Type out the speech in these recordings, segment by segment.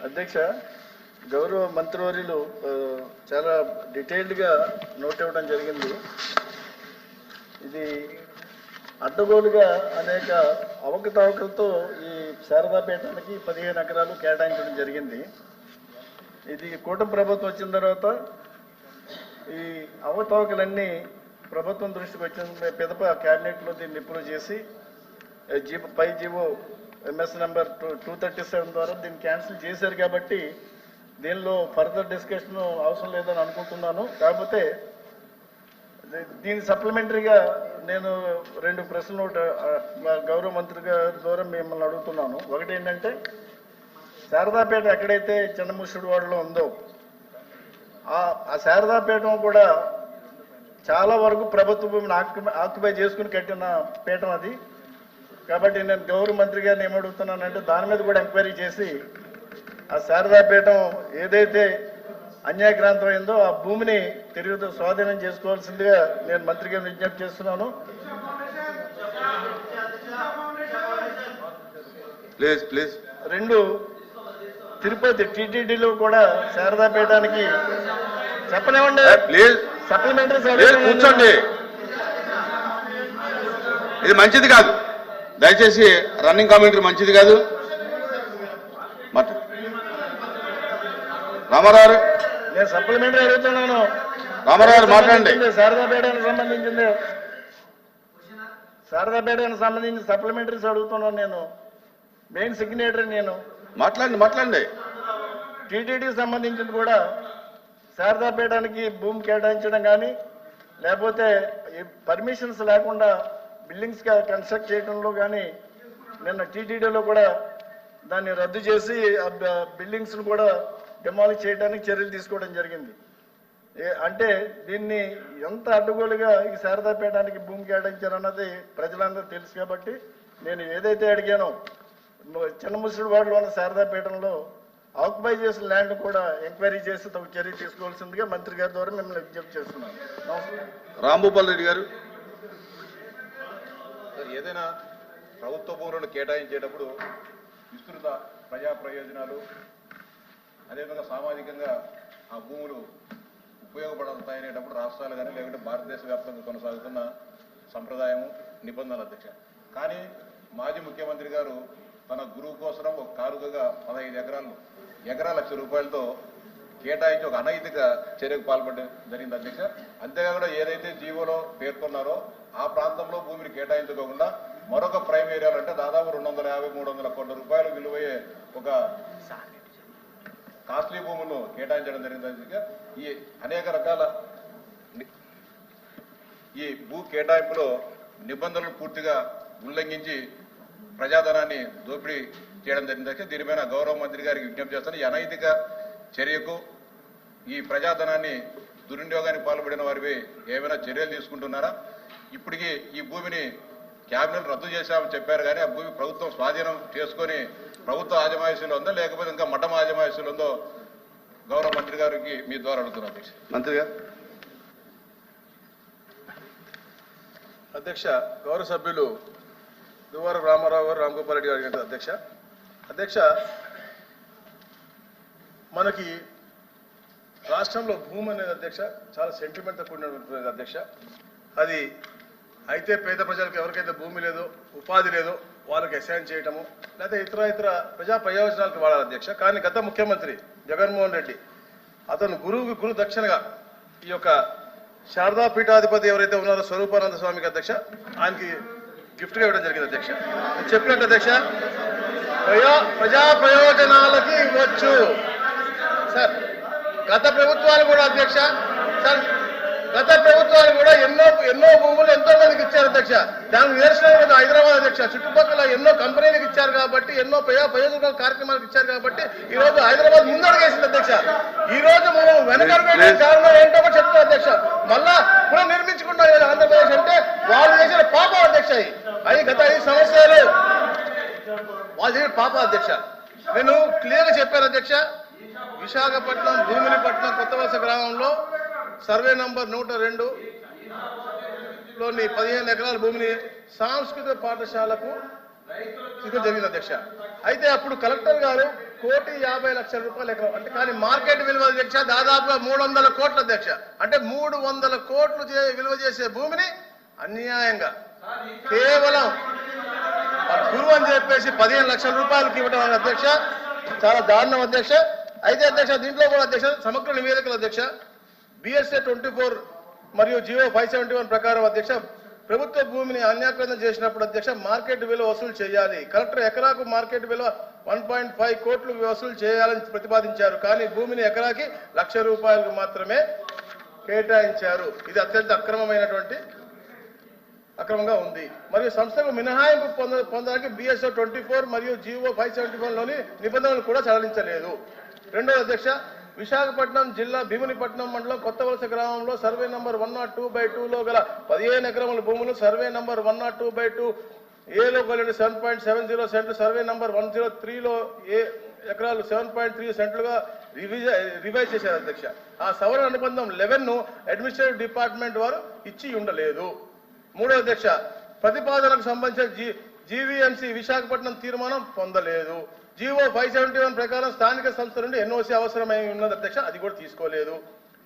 అధ్యక్ష, గౌరవ మంత్రివర్యులు చాలా డీటెయిల్డ్గా నోట్ ఇవ్వడం జరిగింది. ఇది అడ్డగోలుగా అనేక అవకతవకలతో ఈ శారదాపేటానికి 15 ఎకరాలు కేటాయించడం జరిగింది. ఇది కూటమి ప్రభుత్వం వచ్చిన తర్వాత ఈ అవకతవకలన్నీ ప్రభుత్వం దృష్టికి వచ్చిన పిదప క్యాబినెట్లో దీన్ని అప్రూవ్ చేసి పై జీవో ఎంఎస్ నెంబర్ 237 ద్వారా దీన్ని క్యాన్సిల్ చేశారు. కాబట్టి దీనిలో ఫర్దర్ డిస్కషన్ అవసరం లేదని అనుకుంటున్నాను. కాకపోతే దీని సప్లిమెంటరీగా నేను 2 ప్రశ్నలు గౌరవ మంత్రి గారి ద్వారా మిమ్మల్ని అడుగుతున్నాను. ఒకటి ఏంటంటే, శారదాపేట ఎక్కడైతే చిన్నముషుడివాడలో ఉందో ఆ శారదాపేట కూడా చాలా వరకు ప్రభుత్వ భూమిని ఆక్యుపై చేసుకుని కట్టిన పీఠం అది. కాబట్టి నేను గౌరవ మంత్రి గారిని ఏమడుగుతున్నానంటే, దాని మీద కూడా ఎంక్వైరీ చేసి ఆ శారదాపీఠం ఏదైతే అన్యాయక్రాంతం అయిందో ఆ భూమిని తిరిగి స్వాధీనం చేసుకోవాల్సిందిగా నేను మంత్రి గారిని విజ్ఞప్తి చేస్తున్నాను. రెండు, తిరుపతి టీటీడీలో కూడా శారదాపీఠానికి చెప్పనివ్వండి, సప్లిమెంటరీ కూర్చోండి. ఇది మంచిది కాదు, దయచేసి రన్నింగ్ కామెంటరీ మంచిది కాదు. రామారావు, నేను సప్లిమెంటరీ అడుగుతున్నాను. రామారావు మాట్లాడండి. శారదాపేటకు సంబంధించి సప్లిమెంటరీస్ అడుగుతున్నాను. నేను మెయిన్ సిగ్నేటరీ. నేను మాట్లాడండి. టీటీడీకి సంబంధించింది కూడా శారదాపేటానికి భూమి కేటాయించడం కానీ, లేకపోతే పర్మిషన్స్ లేకుండా బిల్డింగ్స్ కన్స్ట్రక్ట్ చేయడంలో కానీ నిన్న టీటీడీలో కూడా దాన్ని రద్దు చేసి ఆ బిల్డింగ్స్ను కూడా డెమాలిష్ చేయడానికి చర్యలు తీసుకోవడం జరిగింది. అంటే దీన్ని ఎంత అడ్డగోలుగా ఈ శారదాపేటానికి భూమి కేటాయించారన్నది ప్రజలందరూ తెలుసు. కాబట్టి నేను ఏదైతే అడిగానో చిన్నముసిడివాడలో ఉన్న శారదాపేటంలో ఆక్యుపై చేసిన ల్యాండ్ కూడా ఎంక్వైరీ చేసి తగు చర్య తీసుకోవాల్సిందిగా మంత్రి గారి ద్వారా మిమ్మల్ని విజ్ఞప్తి చేస్తున్నాను. రాంభూపాల్ రెడ్డి గారు, ఏదైనా ప్రభుత్వ భూములను కేటాయించేటప్పుడు విస్తృత ప్రజా ప్రయోజనాలు, అదేవిధంగా సామాజికంగా ఆ భూములు ఉపయోగపడతాయనేటప్పుడు రాష్ట్రాలు కానీ లేకుంటే భారతదేశ వ్యాప్తంగా కొనసాగుతున్న సంప్రదాయము, నిబంధనలు అధ్యక్ష. కానీ మాజీ ముఖ్యమంత్రి గారు తన గురువు కోసం ఒక కారుగా 15 ఎకరాల ₹1,00,000 కేటాయించి ఒక అనైతిక చర్యకు పాల్పడడం జరిగింది అధ్యక్ష. అంతేకాకుండా ఏదైతే జీవోలో పేర్కొన్నారో ఆ ప్రాంతంలో భూమిని కేటాయించుకోకుండా మరొక ప్రైమ్ ఏరియాలు అంటే దాదాపు 250-300 కోట్ల రూపాయలు విలువయ్యే ఒక కాస్ట్లీ భూములను కేటాయించడం జరిగింది అధ్యక్ష. ఈ అనేక రకాల ఈ భూ కేటాయింపులో నిబంధనలు పూర్తిగా ఉల్లంఘించి ప్రజాధనాన్ని దోపిడీ చేయడం జరిగింది. దీనిపైన గౌరవ మంత్రి గారికి విజ్ఞప్తి చేస్తాను. ఈ అనైతిక చర్యకు, ఈ ప్రజాధనాన్ని దుర్వినియోగానికి పాల్పడిన వారిపై ఏమైనా చర్యలు తీసుకుంటున్నారా? ఇప్పటికీ ఈ భూమిని క్యాబినెట్ రద్దు చేశామని చెప్పారు, కానీ ఆ భూమి ప్రభుత్వం స్వాధీనం చేసుకొని ప్రభుత్వ ఆజమాయిషీలో ఉందో లేకపోతే ఇంకా మఠం ఆజమాయిషీలో ఉందో గౌరవ మంత్రి గారికి మీ ద్వారా అడుగుతున్నారు అధ్యక్ష. మంత్రి గారు. అధ్యక్ష, గౌరవ సభ్యులు దువ్వారం రామారావు గారు, రాంగోపాల్ రెడ్డి గారు అధ్యక్ష. అధ్యక్ష, మనకి రాష్ట్రంలో భూమి అనేది అధ్యక్ష చాలా సెంటిమెంట్తో కూడినటువంటి అధ్యక్ష. అది అయితే పేద ప్రజలకు ఎవరికైతే భూమి లేదో, ఉపాధి లేదో వాళ్ళకి అసైన్ చేయటము, లేకపోతే ఇతర ప్రజా ప్రయోజనాలకు వాడాలి అధ్యక్ష. కానీ గత ముఖ్యమంత్రి జగన్మోహన్ రెడ్డి అతను గురు దక్షిణగా ఈ యొక్క శారదా పీఠాధిపతి ఎవరైతే ఉన్నారో స్వరూపానంద స్వామికి అధ్యక్ష, ఆయనకి గిఫ్ట్గా ఇవ్వడం జరిగింది అధ్యక్ష. చెప్పినట్టు అధ్యక్ష, ప్రజా ప్రయోజనాలకి ఇవ్వచ్చు సార్. గత ప్రభుత్వాలు కూడా అధ్యక్ష సార్, గత ప్రభుత్వాలు కూడా ఎన్నో భూములు ఎంతో మందికి ఇచ్చారు అధ్యక్ష. దానికి నిదర్శనం హైదరాబాద్ అధ్యక్ష. చుట్టుపక్కల ఎన్నో కంపెనీలకు ఇచ్చారు కాబట్టి, ఎన్నో ప్రయోజన కార్యక్రమాలకు ఇచ్చారు కాబట్టి ఈ రోజు హైదరాబాద్ ముందడుగేసింది అధ్యక్ష. ఈ రోజు మనం వెనకడుగు కారణం ఏంటో కూడా చెప్తాం అధ్యక్ష. మళ్ళా పునర్నిర్మించుకుంటాం ఆంధ్రప్రదేశ్ అంటే వాళ్ళు చేసిన పాపం అధ్యక్ష. అది గత 5 సంవత్సరాలు వాళ్ళు చేసిన పాపం అధ్యక్ష. నేను క్లియర్గా చెప్పాను అధ్యక్ష. విశాఖపట్నం భూమినిపట్నం కొత్తవలస గ్రామంలో సర్వే నంబర్ 102లోని 15 ఎకరాల భూమిని సాంస్కృతిక పాఠశాలకు తీసుకోవడం జరిగింది అధ్యక్ష. అయితే అప్పుడు కలెక్టర్ గారు 1,50,00,000 రూపాయలు ఎకరం అంటే, కానీ మార్కెట్ విలువ అధ్యక్ష దాదాపుగా 300 కోట్ల అధ్యక్ష. అంటే 300 కోట్లు విలువ చేసే భూమిని అన్యాయంగా కేవలం గురువు అని చెప్పేసి 15 లక్షల రూపాయలకి ఇవ్వడం అధ్యక్ష చాలా దారుణం అధ్యక్ష. అయితే అధ్యక్ష దీంట్లో కూడా అధ్యక్ష సమగ్ర నివేదికలు అధ్యక్ష BSA 24 మరియు GO 571 ప్రకారం అధ్యక్ష ప్రభుత్వ భూమిని అన్యాక్రాంతం చేసినప్పుడు అధ్యక్ష మార్కెట్ విలువ వసూలు చేయాలి. కలెక్టర్ ఎకరాకు మార్కెట్ విలువ 1.5 కోట్లు వసూలు చేయాలని ప్రతిపాదించారు. కానీ భూమిని ఎకరాకి ₹1,00,000 మాత్రమే కేటాయించారు. ఇది అత్యంత అక్రమంగా ఉంది. మరియు సంస్థకు మినహాయింపు పొందడానికి BSA 24 మరియు GO 571లోని నిబంధనలు కూడా సడలించలేదు. రెండవ అధ్యక్ష విశాఖపట్నం జిల్లా భీమునిపట్నం మండలం కొత్తవలస గ్రామంలో సర్వే నంబర్ 102/2లో గల 15 ఎకరముల భూములు సర్వే నంబర్ 102/2 ఏలో కలిగిన 7.70 సెంట్లు, సర్వే నంబర్ 103లో ఎకరాలు 7.3 సెంట్లుగా రివైజ్ చేశారు అధ్యక్ష. ఆ సవరణ అనుబంధం 11ను అడ్మినిస్ట్రేటివ్ డిపార్ట్మెంట్ వారు ఇచ్చి ఉండలేదు. మూడో అధ్యక్ష ప్రతిపాదనకు సంబంధించిన GVMC విశాఖపట్నం తీర్మానం పొందలేదు. GO 571 ప్రకారం స్థానిక సంస్థ నుండి NOC అవసరమై ఉన్నది అధ్యక్ష, అది కూడా తీసుకోలేదు.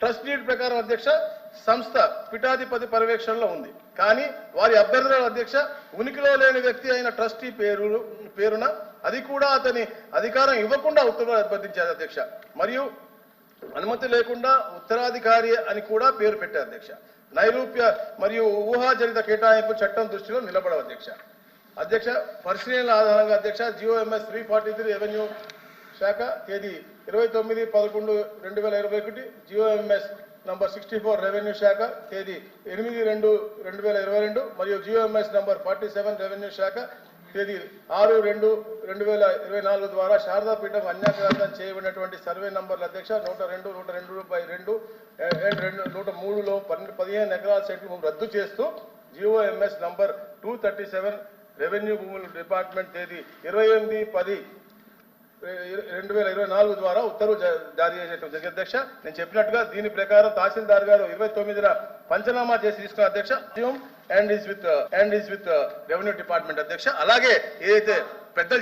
ట్రస్ట్ డీడ్ ప్రకారం అధ్యక్ష సంస్థ పీఠాధిపతి పర్యవేక్షణలో ఉంది. కానీ వారి అభ్యర్థుల అధ్యక్ష ఉనికిలో లేని వ్యక్తి అయిన ట్రస్టీ పేరున అది కూడా అతని అధికారం ఇవ్వకుండా ఉత్తర్వులు అభ్యర్థించారు అధ్యక్ష. మరియు అనుమతి లేకుండా ఉత్తరాధికారి అని కూడా పేరు పెట్టారు అధ్యక్ష. నైరూప్య మరియు ఊహాజనిత కేటాయింపు చట్టం దృష్టిలో నిలబడవు అధ్యక్ష. పరిశీలనల ఆధారంగా అధ్యక్ష GOMS 343 రెవెన్యూ శాఖ తేదీ 29/11/2021, GOMS నంబర్ 64 రెవెన్యూ శాఖ తేదీ 8/2/2022 మరియు GOMS నంబర్ 47 రెవెన్యూ శాఖ తేదీ 6/2/2024 ద్వారా శారదాపీఠం అన్యాక్రాంతం చేయబడినటువంటి సర్వే నంబర్ల అధ్యక్ష 102, 102/2 అండ్ 103లో 15 ఎకరాల సెంట్లు రద్దు చేస్తూ GOMS నంబర్ 237 రెవెన్యూ భూముల డిపార్ట్మెంట్ తేదీ 28/10/2024 ద్వారా ఉత్తర్వులు జారీ చేయడం జరిగింది అధ్యక్ష. నేను చెప్పినట్టుగా దీని ప్రకారం తహసీల్దార్ గారు 29న పంచనామా చేసి తీసుకున్న అధ్యక్ష and is with revenue department అధ్యక్ష. అలాగే ఏదైతే పెద్దలు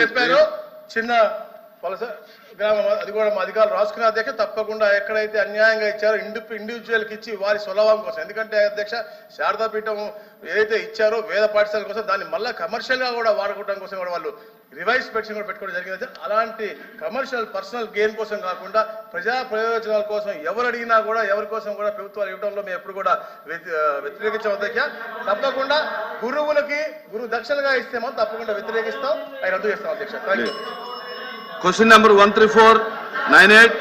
చెప్పారో చిన్న వలస గ్రామం అది కూడా మా అధికారులు రాసుకున్న అధ్యక్ష తప్పకుండా ఎక్కడైతే అన్యాయంగా ఇచ్చారో ఇండివిజువల్కి ఇచ్చి వారి స్వలాభం కోసం, ఎందుకంటే అధ్యక్ష శారదాపీఠం ఏదైతే ఇచ్చారో వేద పాఠశాల కోసం దాన్ని మళ్ళీ కమర్షియల్గా కూడా వాడుకోవడం కోసం కూడా వాళ్ళు రివైజ్ పెన్షన్ కూడా పెట్టుకోవడం జరిగింది. అలాంటి కమర్షియల్ పర్సనల్ గెయిన్ కోసం కాకుండా ప్రజా ప్రయోజనాల కోసం ఎవరు అడిగినా కూడా ఎవరి కోసం కూడా ప్రభుత్వాలు ఇవ్వడంలో మేము ఎప్పుడు కూడా వ్యతిరేకించవద్దయ్య. తప్పకుండా గురువులకి గురువు దక్షిణగా ఇస్తేమో తప్పకుండా వ్యతిరేకిస్తాం, అవి రద్దు చేస్తాం అధ్యక్ష. Thank you. Question number 13498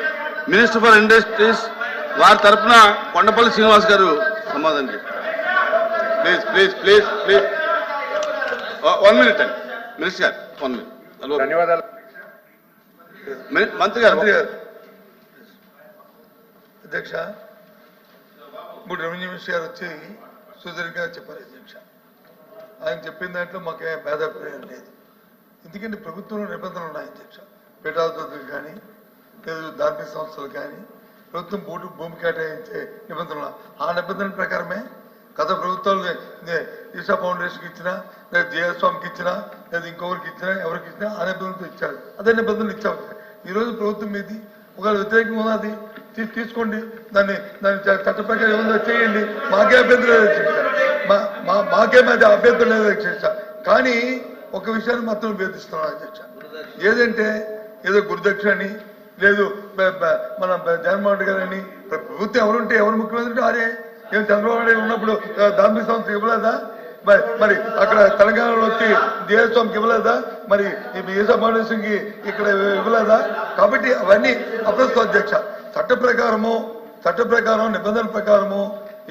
minister for industries వారి తరఫున కొండపల్లి శ్రీనివాస్ గారు సమాధానం చెప్పారు. ప్లీజ్ 1 minute అండి మినిస్టర్ గారు 1 minute. ధన్యవాదాలు మంత్రి గారు. అధ్యక్ష. ఇప్పుడు రెవెన్యూ మినిస్టర్ గారు వచ్చి సుదీర్ఘంగా చెప్పారు అధ్యక్ష. ఆయన చెప్పిన దాంట్లో మాకేం భేదాభిప్రాయం లేదు. ఎందుకంటే ప్రభుత్వంలో నిబంధనలు ఉన్నాయి అధ్యక్ష. పీఠాధిపతులు కానీ లేదు ధార్మిక సంస్థలు కానీ ప్రభుత్వం భూమి కేటాయించే నిబంధనలు, ఆ నిబంధనల ప్రకారమే గత ప్రభుత్వాలు ఈశా ఫౌండేషన్కి ఇచ్చినా లేదా జయస్వామికి ఇచ్చినా లేదా ఇంకొకరికి ఇచ్చినా ఎవరికి ఇచ్చినా ఆ నిబంధనలతో ఇచ్చారు. అదే నిబంధనలు ఇచ్చాము. ఈరోజు ప్రభుత్వం మీది ఒకవేళ వ్యతిరేకంగా ఉన్నది తీసుకోండి, దాన్ని చట్ట ప్రకారం ఏముందో చేయండి, మాకే అభ్యంతరం లేదు అధ్యక్ష. మాకేం అది అభ్యంతరం లేదు అధ్యక్ష. కానీ ఒక విషయాన్ని మాత్రం వేధిస్తున్నాం అధ్యక్ష. ఏదంటే ఏదో గురుదక్షిణ అని లేదు మన జగన్మోహన్ రెడ్డి గారని ప్రభుత్వం ఎవరుంటే ఎవరు ముఖ్యమంత్రి అరే ఏం చంద్రబాబు నాయుడు ఉన్నప్పుడు ధార్మిక సంస్థ ఇవ్వలేదా? మరి అక్కడ తెలంగాణలో వచ్చి దేవస్వామికి ఇవ్వలేదా? మరి ఈశా ఫౌండేషన్కి ఇక్కడ ఇవ్వలేదా? కాబట్టి అవన్నీ అప్రస్తుతం అధ్యక్ష. చట్ట ప్రకారం నిబంధనల ప్రకారము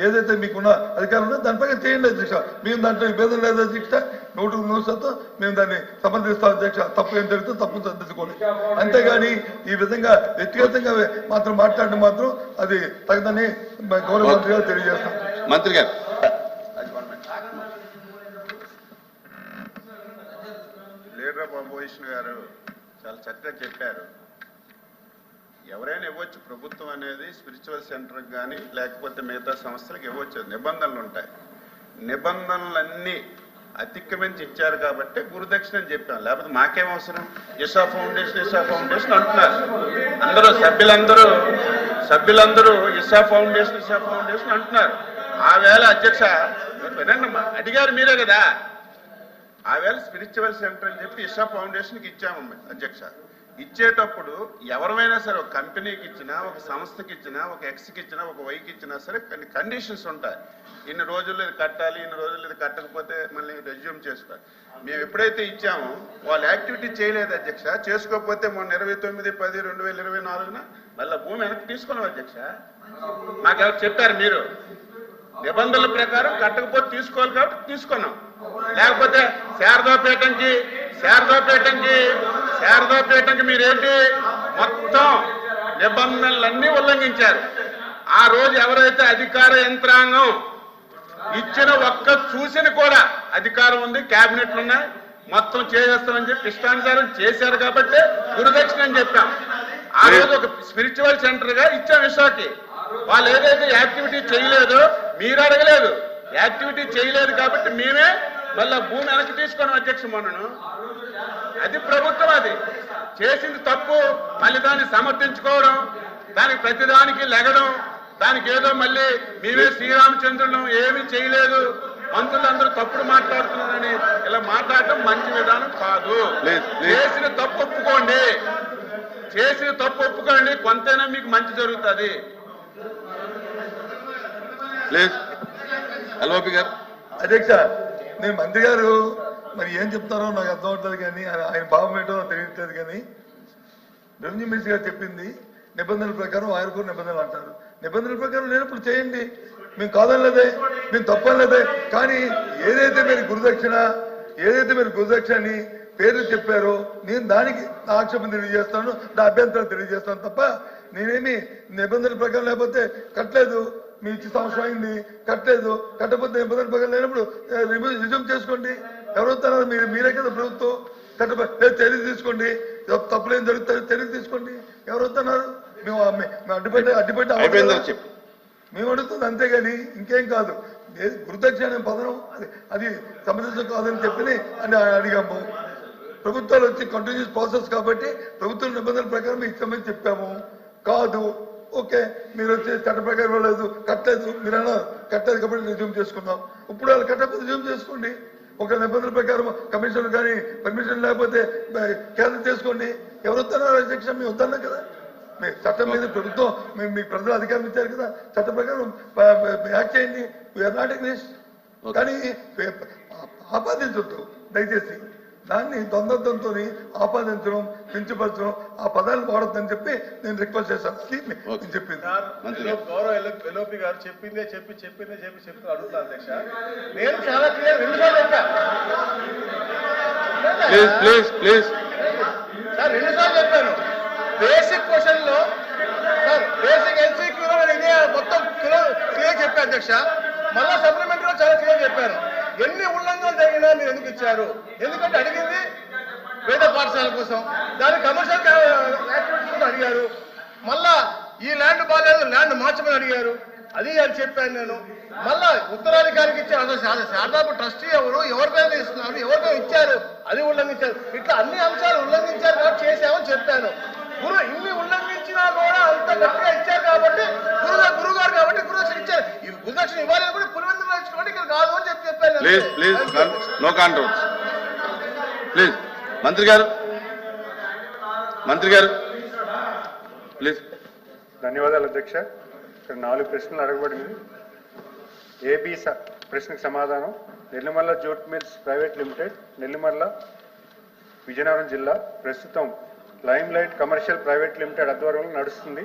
ఏదైతే మీకున్న అధికారం ఉందో దానిపై చేయండి అధ్యక్ష. మేము దాంట్లో ఇబ్బంది లేదు అధ్యక్ష. 100% మేము దాన్ని సమర్థిస్తాం అధ్యక్ష. తప్పు ఏం జరిగితే తప్పును సర్దించుకోండి. అంతేగాని ఈ విధంగా వ్యక్తిగతంగా మాత్రం మాట్లాడడం మాత్రం అది తగదని గౌరవ మంత్రి గారు తెలియజేస్తాం. మంత్రి గారు లీడర్ ఆఫ్ అపోజిషన్ గారు చాలా చక్కగా చెప్పారు. ఎవరైనా ఇవ్వచ్చు, ప్రభుత్వం అనేది స్పిరిచువల్ సెంటర్కి కానీ లేకపోతే మిగతా సంస్థలకు ఇవ్వచ్చు, నిబంధనలు ఉంటాయి. నిబంధనలన్నీ అతిక్రమించి ఇచ్చారు కాబట్టి గురుదక్షిణ అని చెప్పాం. లేకపోతే మాకేం అవసరం? ఇషా ఫౌండేషన్ అంటున్నారు అందరూ, సభ్యులందరూ ఇషా ఫౌండేషన్ అంటున్నారు. ఆ వేళ అధ్యక్ష వినండమ్మా, అడిగారు మీరే కదా, ఆ వేళ స్పిరిచువల్ సెంటర్ అని చెప్పి ఇషా ఫౌండేషన్కి ఇచ్చామమ్మా అధ్యక్ష. ఇచ్చేటప్పుడు ఎవరైనా సరే, ఒక కంపెనీకి ఇచ్చినా, ఒక సంస్థకి ఇచ్చినా, ఒక ఎక్స్కి ఇచ్చినా, ఒక వైకి ఇచ్చినా సరే కొన్ని కండిషన్స్ ఉంటాయి. ఇన్ని రోజుల్లో ఇది కట్టాలి, ఇన్ని రోజుల్లో ఇది కట్టకపోతే మళ్ళీ రెజ్యూమ్ చేసుకోవాలి. మేము ఎప్పుడైతే ఇచ్చామో వాళ్ళు యాక్టివిటీ చేయలేదు అధ్యక్ష. చేసుకోకపోతే మొన్న 29/10/2024 మళ్ళీ భూమి వెనక్కి తీసుకున్నాం అధ్యక్ష. మాకెవరు చెప్పారు? మీరు నిబంధనల ప్రకారం కట్టకపోతే తీసుకోవాలి కాబట్టి తీసుకున్నాం. లేకపోతే శారదాపేటంకి మీరేంటి మొత్తం నిబంధనలన్నీ ఉల్లంఘించారు. ఆ రోజు ఎవరైతే అధికార యంత్రాంగం ఇచ్చిన ఒక్క సూచన కూడా అధికారం ఉంది, క్యాబినెట్లు ఉన్నాయి, మొత్తం చేసేస్తామని చెప్పి ఇష్టానుసారం చేశారు కాబట్టి గురుదక్షిణ అని చెప్పాం. ఆ రోజు ఒక స్పిరిచువల్ సెంటర్ గా ఇచ్చాం విశాఖకి. వాళ్ళు ఏదైతే యాక్టివిటీ చేయలేదో మీరు అడగలేదు, యాక్టివిటీ చేయలేదు కాబట్టి మేమే మళ్ళా భూమి వెనక్కి తీసుకున్నాం అధ్యక్ష. మొన్నను అది ప్రభుత్వం, అది చేసింది తప్పు, మళ్ళీ దాన్ని సమర్థించుకోవడం, దానికి ప్రతిదానికి లెగడం, దానికి ఏదో మళ్ళీ మేమే శ్రీరామచంద్రులను ఏమీ చేయలేదు, మంత్రులందరూ తప్పుడు మాట్లాడుతున్నారని ఇలా మాట్లాడటం మంచి విధానం కాదు. చేసిన తప్పు ఒప్పుకోండి, కొంతైనా మీకు మంచి జరుగుతుంది. అధ్యక్ష, నేను మంత్రి గారు మరి ఏం చెప్తారో నాకు అర్థం అవుతుంది, కానీ ఆయన భావం ఏంటో తెలియట్లేదు. కానీ రెవెన్యూ మినిస్టర్ గారు చెప్పింది నిబంధనల ప్రకారం ఆయనకు నిబంధనలు అంటారు. నిబంధనల ప్రకారం లేనప్పుడు చేయండి, మేము కాదనలేదే, మేము తప్పనలేదే. కానీ ఏదైతే మీరు గురుదక్షిణ అని పేర్లు చెప్పారో నేను దానికి నా ఆక్షేపం తెలియజేస్తాను, నా అభ్యంతరం తెలియజేస్తాను తప్ప నేనేమి నిబంధనల ప్రకారం లేకపోతే కట్టలేదు, మీ ఇచ్చి సంవత్సరం అయింది కట్టలేదు, కట్టకపోతే నిబంధనల ప్రకారం లేనప్పుడు రిజ్యూమ్ చేసుకోండి. ఎవరొస్తున్నారు? మీరే కదా ప్రభుత్వం. కట్టలేదు చర్య తీసుకోండి, తప్పులేం జరుగుతుంది చర్య తీసుకోండి. ఎవరొస్తున్నారు? మేము అడ్డుపెట్టి మేము అడుగుతుంది, అంతేగాని ఇంకేం కాదు. గురుదక్షిణ అనే పదం అది సమంజసం కాదని చెప్పి అని అడిగాము. ప్రభుత్వాలు వచ్చి కంటిన్యూస్ ప్రాసెస్ కాబట్టి ప్రభుత్వ నిబంధనల ప్రకారం ఇచ్చామని చెప్పాము. కాదు, ఓకే, మీరు వచ్చి చట్ట ప్రకారం ఇవ్వలేదు, కట్టలేదు, మీరు అన్నారు కట్టలేదు కాబట్టి రిజ్యూమ్ చేసుకున్నాం. ఇప్పుడు వాళ్ళు కట్టకపోతే రిజ్యూమ్ చేసుకోండి. ఒక నిబంధనల ప్రకారం కమిషన్ కానీ పర్మిషన్ లేకపోతే క్యాన్సిల్ చేసుకోండి. ఎవరు వస్తున్నారు అధ్యక్ష? మేము వద్దన్నాం కదా. మీ చట్టం మీద ప్రభుత్వం మీకు ప్రజలు అధికారం ఇచ్చారు కదా, చట్ట ప్రకారం యాక్ట్ చేయండి. We are not against. కానీ ఆపాదించొద్దు దయచేసి. దాన్ని ద్వంద్వంతో ఆపాదించడం, కించపరచడం, ఆ పదాలను వాడొద్దని చెప్పి నేను రిక్వెస్ట్ చేశాను. నేను చెప్పింది గౌరవ ఎల్ఓపి గారు చెప్పిందే చెప్పి అడుగుతాను అధ్యక్ష. నేను చాలా క్లియర్ రెండుసార్లు చెప్పాను. బేసిక్ క్వశ్చన్ లో సార్, బేసిక్ ఎల్సీక్యూలో నేను ఇదే మొత్తం క్లియర్ చెప్పాను అధ్యక్ష. మళ్ళా సప్లిమెంటరీలో చాలా క్లియర్ చెప్పాను. ఎన్ని ఉల్లంఘనలు జరిగినా మీరు ఎందుకు ఇచ్చారు? ఎందుకంటే అడిగింది పేద పాఠశాల కోసం, దాని కమర్షియల్ యాక్టివిటీస్ కోసం అడిగారు. మళ్ళా ఈ ల్యాండ్ బాగాలేదు, ల్యాండ్ మార్చమని అడిగారు, అది అని చెప్పాను నేను. మళ్ళా ఉత్తరాధికారికి ఇచ్చారు, అసలు శారదాపు ట్రస్టీ ఎవరికైనా ఇస్తున్నారు, ఎవరికైనా ఇచ్చారు, అది ఉల్లంఘించారు. ఇట్లా అన్ని అంశాలు ఉల్లంఘించారు కాబట్టి చేశామని చెప్పాను. ఇన్ని ఉల్లంఘించినా కూడా అంత గట్టిగా ఇచ్చారు కాబట్టి గురుగారు కాబట్టి గురుదక్షిణ ఇచ్చారు. ఈ గురుదక్షిణ ఇవ్వాలి కూడా పులివెందులు ఇచ్చుకోండి, ఇక్కడ కాదు అని చెప్పాను. మంత్రి గారు ప్లీజ్. ధన్యవాదాలు అధ్యక్ష. ఇక్కడ 4 ప్రశ్నలు అడగబడింది. ఏబీ ప్రశ్నకు సమాధానం. Nellimarla jute mills private limited, Nellimarla, Vizianagaram జిల్లా. ప్రస్తుతం lime light commercial private limited ఆధ్వర్యంలో నడుస్తుంది.